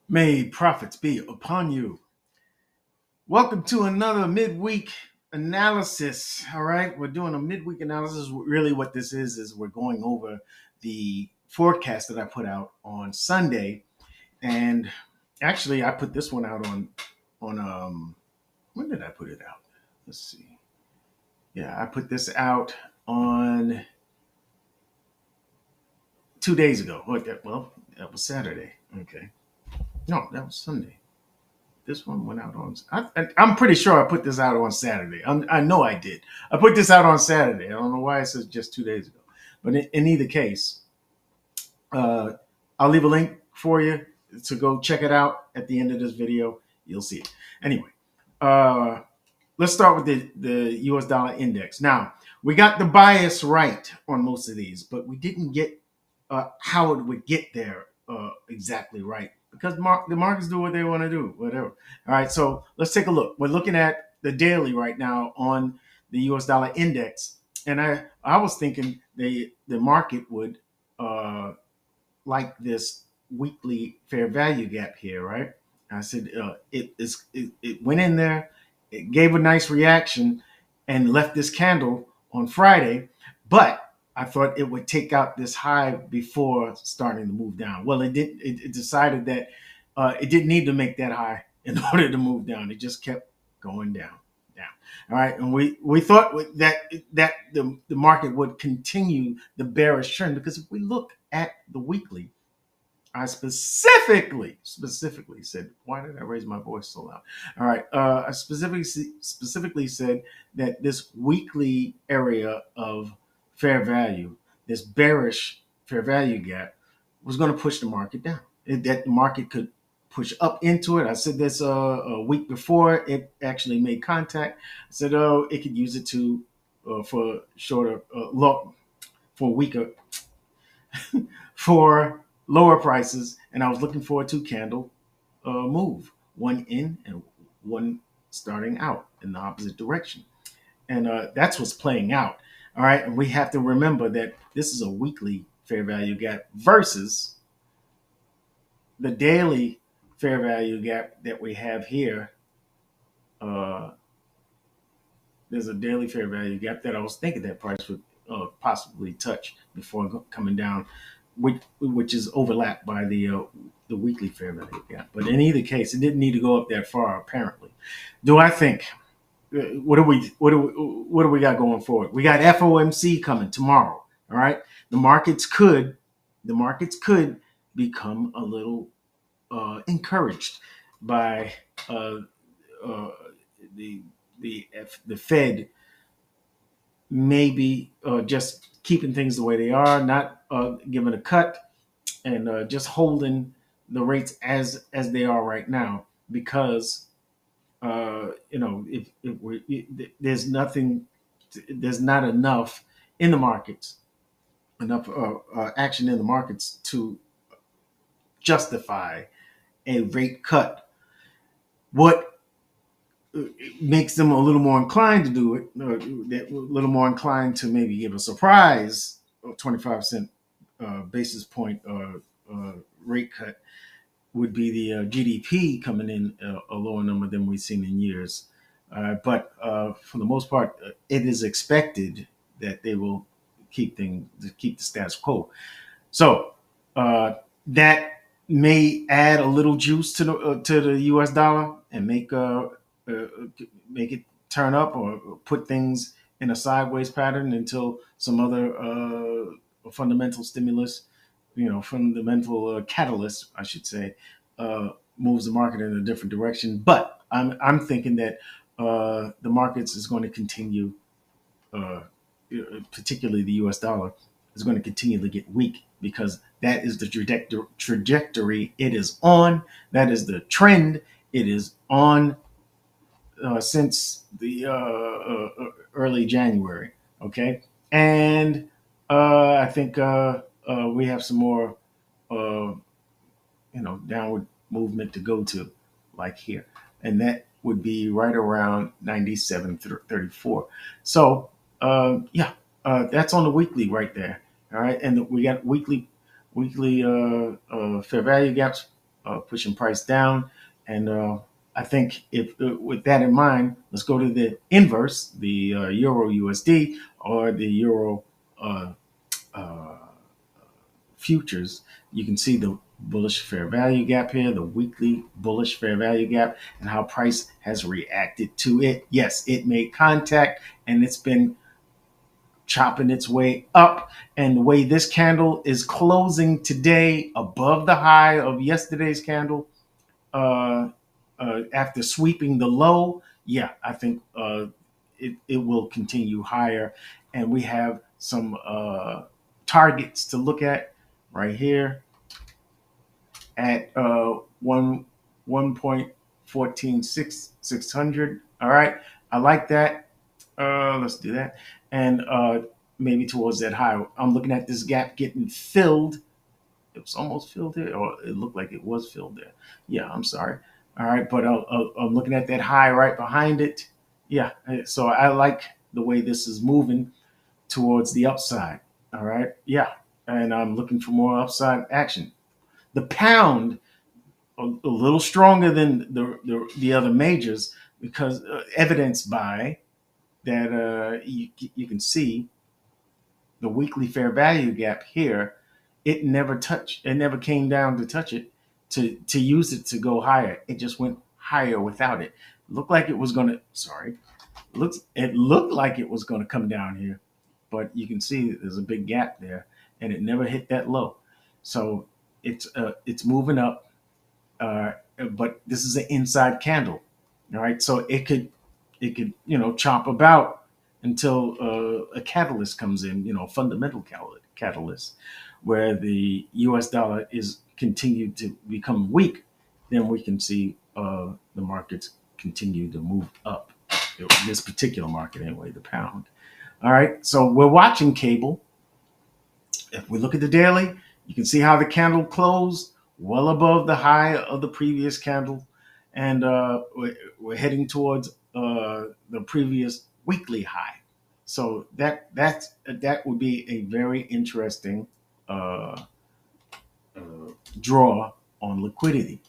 May profits be upon you. Welcome to another midweek analysis. All right, we're doing a midweek analysis. Really, what this is we're going over the forecast that I put out on Sunday, and actually, I put this one out on when did I put it out? Let's see. Yeah, I put this out on 2 days ago. Well, that was Saturday. Okay, no, that was Sunday. This one went out on. I'm pretty sure I put this out on Saturday. I know I did. I put this out on Saturday. I don't know why it says just 2 days ago, but in either case, uh, I'll leave a link for you to go check it out at the end of this video. You'll see it. Anyway, uh, let's start with the US dollar index. Now, we got the bias right on most of these, but we didn't get how it would get there exactly right because the markets do what they want to do, whatever. All right, so let's take a look. We're looking at the daily right now on the US dollar index, and I was thinking the market would like this weekly fair value gap here, right? I said it went in there, it gave a nice reaction, and left this candle on Friday, but I thought it would take out this high before starting to move down. Well, it did. It decided that it didn't need to make that high in order to move down. It just kept going down. All right, and we thought that the market would continue the bearish trend because if we look at the weekly, I specifically said, why did I raise my voice so loud? All right, I specifically said that this weekly area of fair value, this bearish fair value gap, was going to push the market down. That the market could push up into it. I said this a week before it actually made contact. I said, oh, it could use it to for shorter, for weaker, for lower prices, and I was looking for a two-candle move, one in and one starting out in the opposite direction. And that's what's playing out. All right, and we have to remember that this is a weekly fair value gap versus the daily fair value gap that we have here. There's a daily fair value gap that I was thinking that price would possibly touch before coming down, which is overlapped by the weekly fair value gap. But in either case, it didn't need to go up that far. Apparently, do I think? What do we got going forward? We got FOMC coming tomorrow. All right, the markets could become a little encouraged by the the Fed maybe just keeping things the way they are, not giving a cut, and just holding the rates as they are right now, because there's not enough in the markets, enough action in the markets to justify a rate cut. What makes them a little more inclined to do it, a little more inclined to maybe give a surprise 25% basis point rate cut, would be the GDP coming in a lower number than we've seen in years. But for the most part, it is expected that they will keep the status quo. So that may add a little juice to the U.S. dollar and make it turn up or put things in a sideways pattern until some other fundamental stimulus, fundamental catalyst, I should say, moves the market in a different direction. But I'm thinking that the markets is going to continue, particularly the U.S. dollar, is going to continue to get weak because that is the trajectory it is on. That is the trend it is on since the early January. Okay, and I think we have some more, downward movement to go to, like here, and that would be right around 97.34. So that's on the weekly right there. All right, and we got weekly fair value gaps pushing price down. And I think if with that in mind, let's go to the inverse, the Euro USD or the Euro uh, uh, futures. You can see the bullish fair value gap here, the weekly bullish fair value gap, and how price has reacted to it. Yes, it made contact and it's been chopping its way up. And the way this candle is closing today above the high of yesterday's candle, after sweeping the low, yeah, I think it will continue higher. And we have some targets to look at right here at 1.14600. All right, I like that. Let's do that, and maybe towards that high. I'm looking at this gap getting filled. It was almost filled there, or it looked like it was filled there. Yeah, I'm sorry. All right, but I'm looking at that high right behind it. Yeah, so I like the way this is moving towards the upside. All right, yeah, and I'm looking for more upside action. The pound a little stronger than the other majors because evidenced by that you can see the weekly fair value gap here. It never touched. It never came down to touch it to use it to go higher. It just went higher without it. Looked like it was gonna. Sorry, it looked like it was gonna come down here, but you can see there's a big gap there, and it never hit that low. So it's moving up, but this is an inside candle. All right, so it could chop about until a catalyst comes in, fundamental catalyst, where the U.S. dollar is continued to become weak. Then we can see the markets continue to move up. This particular market, anyway, the pound. All right, so we're watching cable. If we look at the daily, you can see how the candle closed well above the high of the previous candle, and we're heading towards the previous weekly high. So that would be a very interesting uh, uh, draw on liquidity.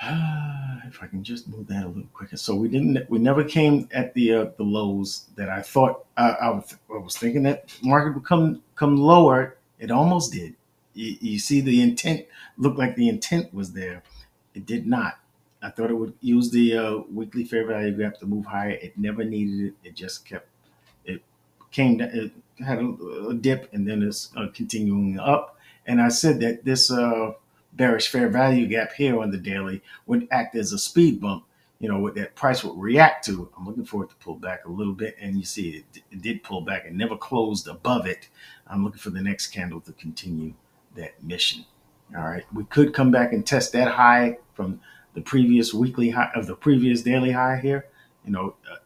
If I can just move that a little quicker. So we never came at the lows that I thought. I was thinking that market would come lower. It almost did. You see the intent looked like the intent was there. It did not. I thought it would use the weekly fair value gap to move higher. It never needed it. It just kept. It came down. It had a dip and then it's continuing up. And I said that this bearish fair value gap here on the daily would act as a speed bump, what that price would react to. I'm looking for it to pull back a little bit, and you see it did pull back and never closed above it. I'm looking for the next candle to continue that mission. All right, we could come back and test that high from the previous weekly high of the previous daily high here,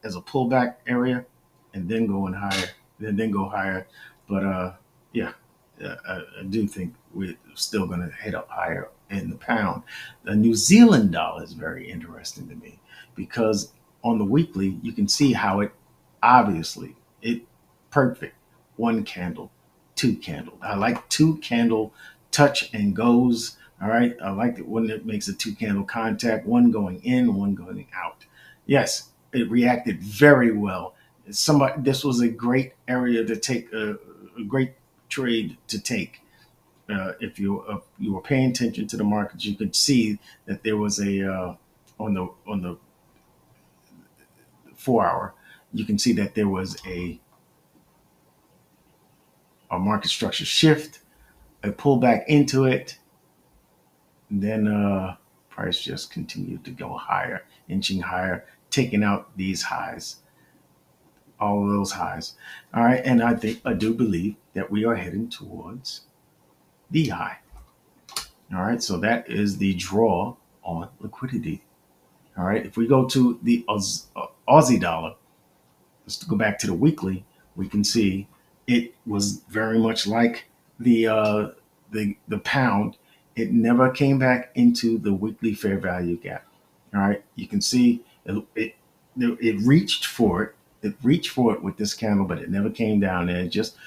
as a pullback area, and then going higher, then go higher. But yeah, I do think we're still going to head up higher in the pound. The New Zealand dollar is very interesting to me because on the weekly, you can see how it obviously, perfect. One candle, two candle. I like two candle touch and goes. All right. I like it when it makes a two candle contact, one going in, one going out. Yes, it reacted very well. This was a great area to take, a great trade to take. If you were paying attention to the markets, you could see that there was a on the 4 hour. You can see that there was a market structure shift, a pullback into it, and then price just continued to go higher, inching higher, taking out these highs, all of those highs. All right, and I do believe that we are heading towards the high. All right, so that is the draw on liquidity. All right, if we go to the Aussie dollar, let's go back to the weekly. We can see it was very much like the pound. It never came back into the weekly fair value gap. All right, you can see it reached for it. It reached for it with this candle, but it never came down there. It just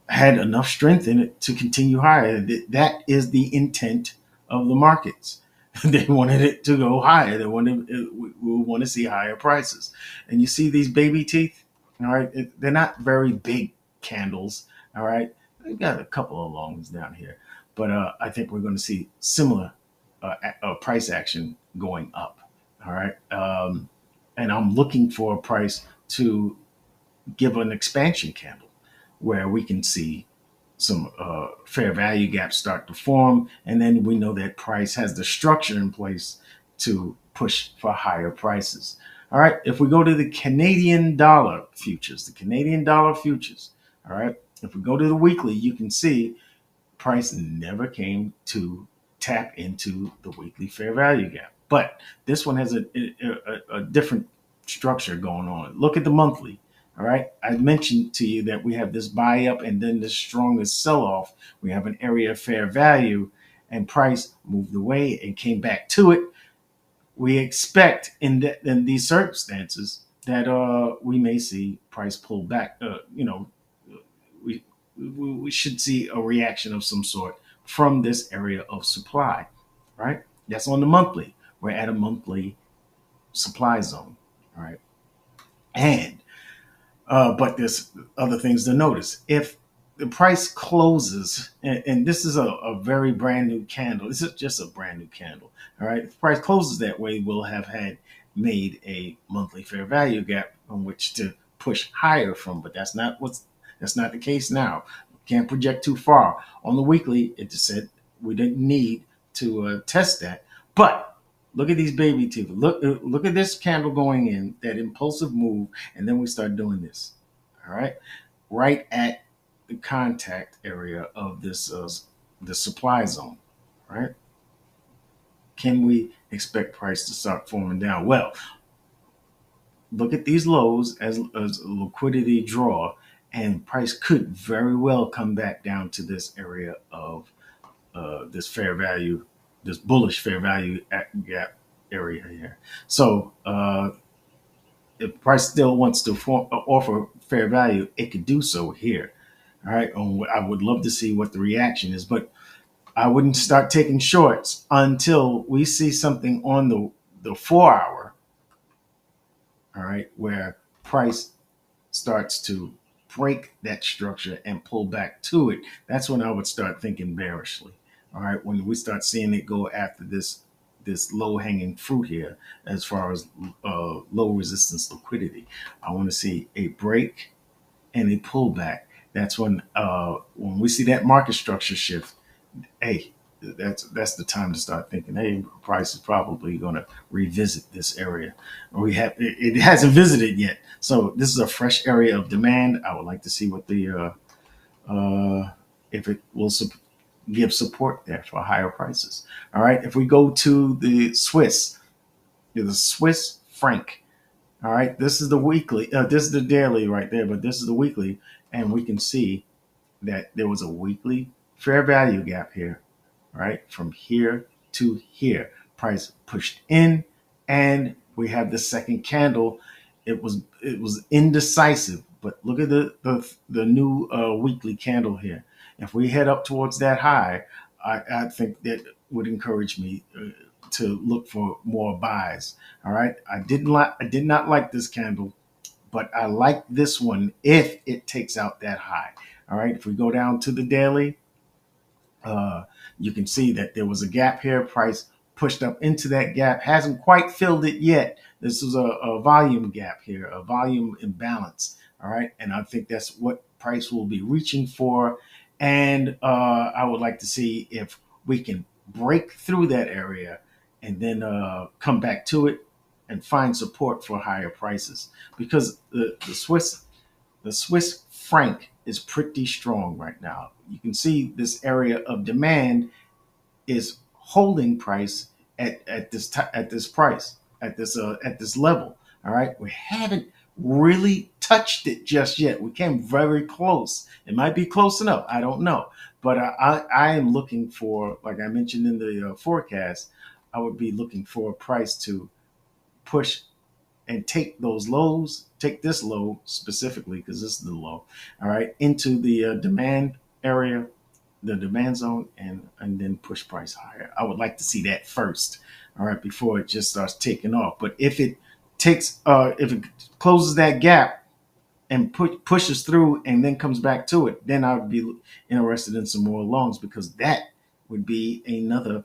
had enough strength in it to continue higher. That is the intent of the markets. They wanted it to go higher. They wanted we want to see higher prices. And you see these baby teeth, all right? They're not very big candles, all right? They've got a couple of long ones down here, but I think we're going to see similar price action going up, all right? And I'm looking for a price to give an expansion candle where we can see some fair value gaps start to form, and then we know that price has the structure in place to push for higher prices. All right, if we go to the Canadian dollar futures, all right, if we go to the weekly, you can see price never came to tap into the weekly fair value gap. But this one has a different structure going on. Look at the monthly. All right. I mentioned to you that we have this buy up and then the strongest sell off. We have an area of fair value and price moved away and came back to it. We expect in these circumstances that we may see price pull back. We we should see a reaction of some sort from this area of supply, right? That's on the monthly. We're at a monthly supply zone, all right? And but there's other things to notice. If the price closes, and this is a very brand new candle. This is just a brand new candle. All right. If the price closes that way, we'll have had made a monthly fair value gap on which to push higher from. But that's not the case now. Can't project too far. On the weekly, it just said we didn't need to test that. But look at these baby teeth. Look at this candle going in, that impulsive move, and then we start doing this. All right. Right at the contact area of this the supply zone, right? Can we expect price to start forming down? Well, look at these lows as a liquidity draw, and price could very well come back down to this area of this fair value, this bullish fair value gap area here. So if price still wants to offer fair value, it could do so here. All right. I would love to see what the reaction is, but I wouldn't start taking shorts until we see something on the 4 hour. All right. Where price starts to break that structure and pull back to it. That's when I would start thinking bearishly. All right. When we start seeing it go after this low hanging fruit here, as far as low resistance liquidity, I want to see a break and a pullback. That's when we see that market structure shift, hey, that's the time to start thinking, hey, price is probably going to revisit this area. It hasn't visited yet, so this is a fresh area of demand. I would like to see what the if it will give support there for higher prices. All right, if we go to the Swiss franc. All right, this is the weekly. This is the daily right there, but this is the weekly, and we can see that there was a weekly fair value gap here, right, from here to here. Price pushed in, and we have the second candle. It was indecisive, but look at the new weekly candle here. If we head up towards that high, I think that would encourage me to look for more buys. All right. I did not like this candle, but I like this one if it takes out that high. All right. If we go down to the daily, you can see that there was a gap here. Price pushed up into that gap, hasn't quite filled it yet. This is a volume gap here, a volume imbalance. All right. And I think that's what price will be reaching for. And I would like to see if we can break through that area and then come back to it and find support for higher prices, because the Swiss franc is pretty strong right now. You can see this area of demand is holding price at this price, at this level. All right, we haven't really touched it just yet. We came very close. It might be close enough. I don't know, but I am looking for, like I mentioned in the forecast, I would be looking for a price to push and take those lows, take this low specifically, because this is the low, all right, into the demand area the demand zone and then push price higher. I would like to see that first, all right, before it just starts taking off. But if it if it closes that gap and pushes through and then comes back to it, then I would be interested in some more longs, because that would be another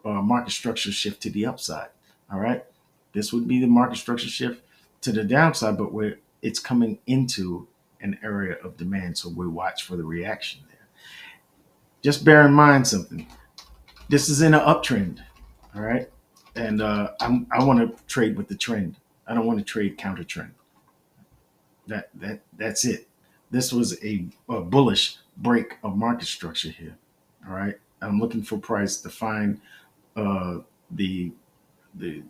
market structure shift to the upside. All right, this would be the market structure shift to the downside, but where it's coming into an area of demand, so we watch for the reaction there. Just bear in mind something. This is in an uptrend, all right, and I want to trade with the trend. I don't want to trade counter trend. That's it. This was a bullish break of market structure here. All right, I'm looking for price to find uh, the the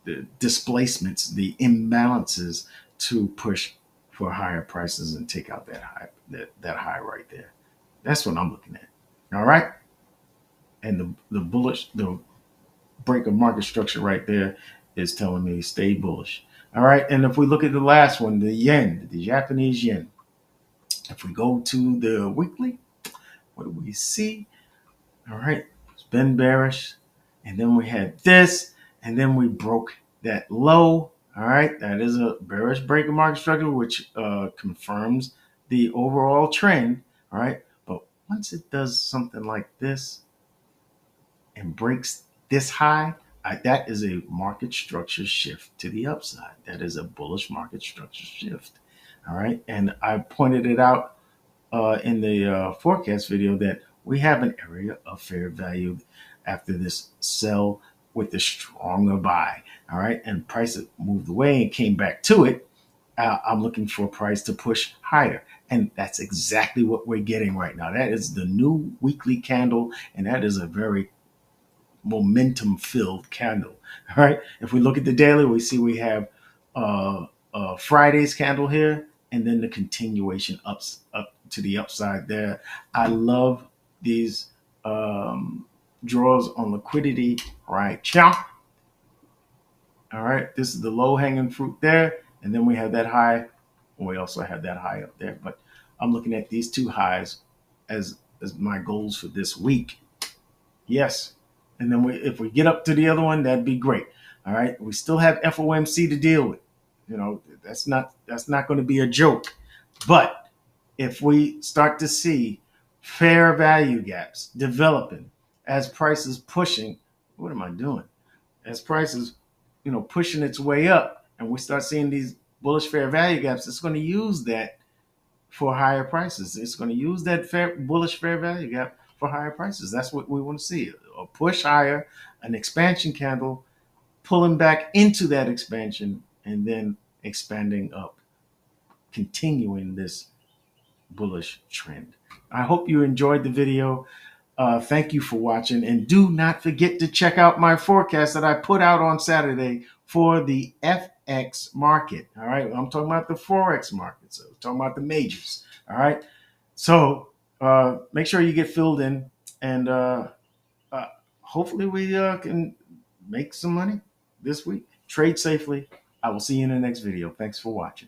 the displacements, the imbalances to push for higher prices and take out that high that high right there. That's what I'm looking at. All right, and the break of market structure right there is telling me stay bullish. All right, and if we look at the last one, the yen, the Japanese yen. If we go to the weekly, what do we see? All right, it's been bearish, and then we had this, and then we broke that low. All right, that is a bearish break of market structure, which confirms the overall trend. All right, but once it does something like this and breaks this high, that is a market structure shift to the upside. That is a bullish market structure shift. All right, and I pointed it out in the forecast video that we have an area of fair value after this sell with the stronger buy. All right, and price moved away and came back to it. I'm looking for a price to push higher. And that's exactly what we're getting right now. That is the new weekly candle, and that is a very momentum filled candle. All right. If we look at the daily, we see we have Friday's candle here, and then the continuation up to the upside there. I love these draws on liquidity right here. All right. This is the low hanging fruit there. And then we have that high. We also have that high up there. But I'm looking at these two highs as my goals for this week. Yes. And then if we get up to the other one, that'd be great. All right. We still have FOMC to deal with. You know, that's not going to be a joke. But if we start to see fair value gaps developing as prices pushing, what am I doing? As prices, pushing its way up, and we start seeing these bullish fair value gaps, it's going to use that for higher prices. It's going to use that bullish fair value gap for higher prices. That's what we want to see. A push higher, an expansion candle, pulling back into that expansion, and then expanding up, continuing this bullish trend. I hope you enjoyed the video. Thank you for watching, and do not forget to check out my forecast that I put out on Saturday for the FX market. All right, I'm talking about the Forex market, so I'm talking about the majors. All right, so make sure you get filled in, and hopefully we can make some money this week. Trade safely. I will see you in the next video. Thanks for watching.